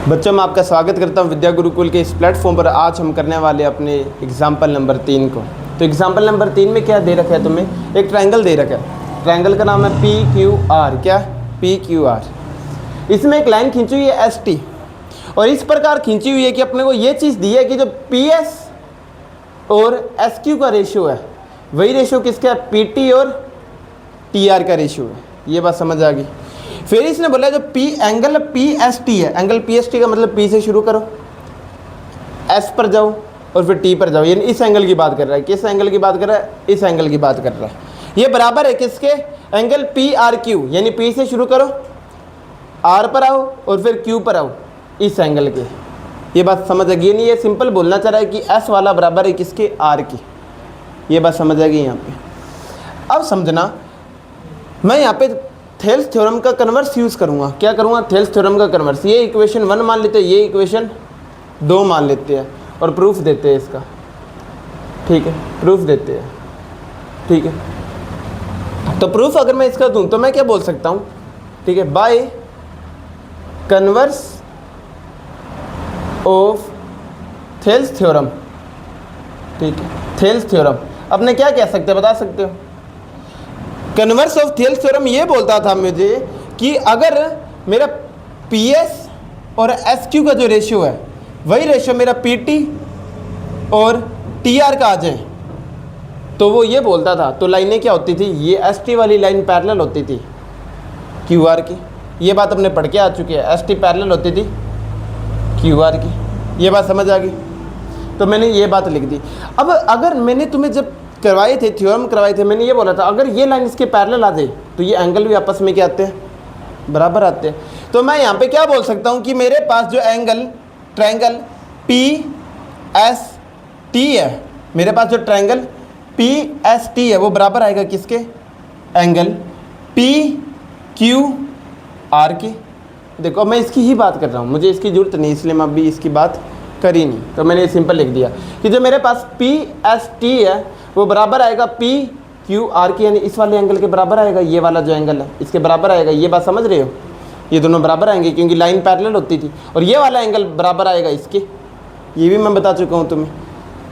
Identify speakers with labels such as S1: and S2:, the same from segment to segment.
S1: बच्चों मैं आपका स्वागत करता हूं विद्या गुरुकुल के इस प्लेटफॉर्म पर। आज हम करने वाले अपने एग्जाम्पल नंबर 3 को। तो एग्जाम्पल नंबर 3 में क्या दे रखा है तुम्हें, एक ट्रायंगल दे रखा है। ट्रायंगल का नाम है PQR। क्या PQR। इसमें एक लाइन खींची हुई है ST और इस प्रकार खींची हुई है कि अपने को ये चीज़ दी है कि जो PS और SQ का रेशियो है वही रेशियो किसका है, PT और TR का रेशियो है। ये बात समझ आ गई। फिर इसने बोला जो एंगल PST है, एंगल PST का मतलब P से शुरू करो, S पर जाओ और फिर T पर जाओ। यानी इस एंगल की बात कर रहा है। किस एंगल की बात कर रहा है, इस एंगल की बात कर रहा है। ये बराबर है किसके, एंगल PRQ। यानी P से शुरू करो, R पर आओ और फिर Q पर आओ, इस एंगल के। ये बात समझ आ गई। नहीं ये सिंपल बोलना चाह रहा है कि S वाला बराबर है किसके, R की। ये बात समझ आ गई यहाँ पे। अब समझना, मैं यहाँ पे थेल्स थ्योरम का कन्वर्स यूज़ करूँगा। क्या करूँगा, थेल्स थ्योरम का कन्वर्स। ये इक्वेशन 1 मान लेते हैं, ये इक्वेशन 2 मान लेते हैं और प्रूफ देते हैं इसका। ठीक है, प्रूफ देते हैं। ठीक है, तो प्रूफ अगर मैं इसका दूँ तो मैं क्या बोल सकता हूँ, ठीक है, by converse of Thales theorem. ठीक है, थेल्स थ्योरम अपने क्या कह सकते हैं, बता सकते हो। कन्वर्स ऑफ थेल्स थ्योरम ये बोलता था मुझे कि अगर मेरा PS और SQ का जो रेशियो है वही रेशियो मेरा PT और TR का आ जाए तो वो ये बोलता था। तो लाइनें क्या होती थी, ये ST वाली लाइन पैरेलल होती थी QR की। ये बात अपने पढ़ के आ चुकी है, ST पैरेलल होती थी QR की। ये बात समझ आ गई। तो मैंने ये बात लिख दी। अब अगर मैंने तुम्हें जब करवाए थे, थ्योरम करवाए थे, मैंने ये बोला था अगर ये लाइन इसके पैरेलल आ जाए तो ये एंगल भी आपस में क्या आते हैं, बराबर आते हैं। तो मैं यहाँ पे क्या बोल सकता हूँ कि मेरे पास जो एंगल ट्रायंगल PST है, मेरे पास जो ट्रायंगल PST है वो बराबर आएगा किसके, एंगल PQR के। देखो मैं इसकी ही बात कर रहा हूँ, मुझे इसकी ज़रूरत नहीं, इसलिए मैं अभी इसकी बात करी नहीं। तो मैंने सिंपल लिख दिया कि जो मेरे पास PST है वो बराबर आएगा PQR की। यानी इस वाले एंगल के बराबर आएगा, ये वाला जो एंगल है इसके बराबर आएगा। ये बात समझ रहे हो, ये दोनों बराबर आएंगे क्योंकि लाइन पैरेलल होती थी। और ये वाला एंगल बराबर आएगा इसके, ये भी मैं बता चुका हूँ तुम्हें।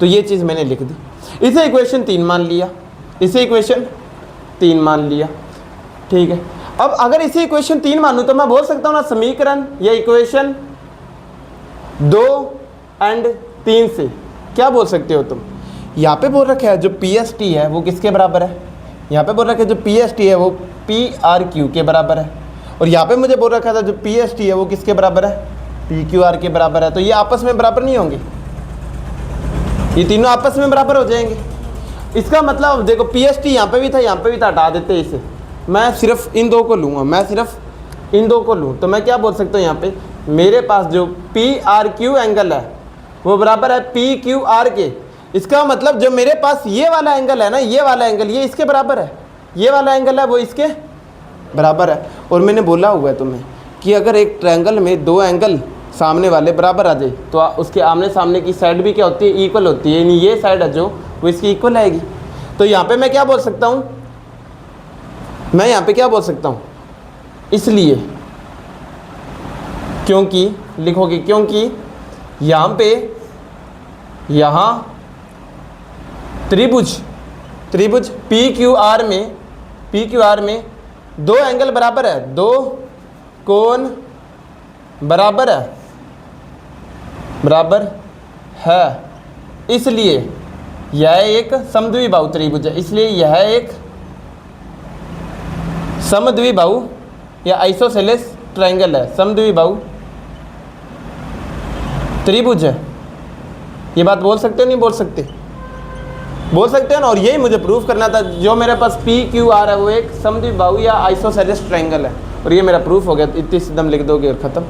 S1: तो ये चीज़ मैंने लिख दी। इसे इक्वेशन 3 मान लिया, इसे इक्वेशन 3 मान लिया। ठीक है, अब अगर इसे इक्वेशन 3 मानूँ तो मैं बोल सकता हूँ ना समीकरण या इक्वेशन 2 और 3 से क्या बोल सकते हो तुम। यहाँ पे बोल रखा है जो PST है वो किसके बराबर है, यहाँ पे बोल रखा है जो PST है वो PRQ के बराबर है। और यहाँ पे मुझे बोल रखा था जो PST है वो किसके बराबर है, PQR के बराबर है। तो ये आपस में बराबर नहीं होंगे, ये तीनों आपस में बराबर हो जाएंगे। इसका मतलब देखो PST यहाँ पे भी था, यहाँ पे भी था, हटा देते इसे। मैं सिर्फ इन दो को लूँगा, मैं सिर्फ इन दो को लूँ तो मैं क्या बोल सकता हूँ, यहाँ पे मेरे पास जो PRQ एंगल है वो बराबर है PQR के। इसका मतलब जो मेरे पास ये वाला एंगल है ना, ये वाला एंगल ये इसके बराबर है, ये वाला एंगल है वो इसके बराबर है। और मैंने बोला हुआ है तुम्हें कि अगर एक ट्रायंगल में दो एंगल सामने वाले बराबर आ जाए तो उसके आमने सामने की साइड भी क्या होती है, इक्वल होती है। यानी ये साइड है जो वो इसकी इक्वल आएगी। तो यहाँ पे मैं क्या बोल सकता हूँ, मैं यहाँ पे क्या बोल सकता हूँ, इसलिए क्योंकि लिखोगे, क्योंकि यहाँ पे यहाँ त्रिभुज PQR में दो एंगल बराबर है, दो कोण बराबर है, इसलिए यह एक समद्विबाहु त्रिभुज है। इसलिए यह एक समद्विबाहु या आइसोसेलेस ट्रायंगल है, समद्विबाहु त्रिभुज है। ये बात बोल सकते हो, नहीं बोल सकते, बोल सकते हैं ना। और यही मुझे प्रूफ करना था, जो मेरे पास PQR है वो एक समद्विबाहु या आइसोसेलेस ट्रायंगल है। और ये मेरा प्रूफ हो गया। इतनी एकदम लिख दोगे और ख़त्म।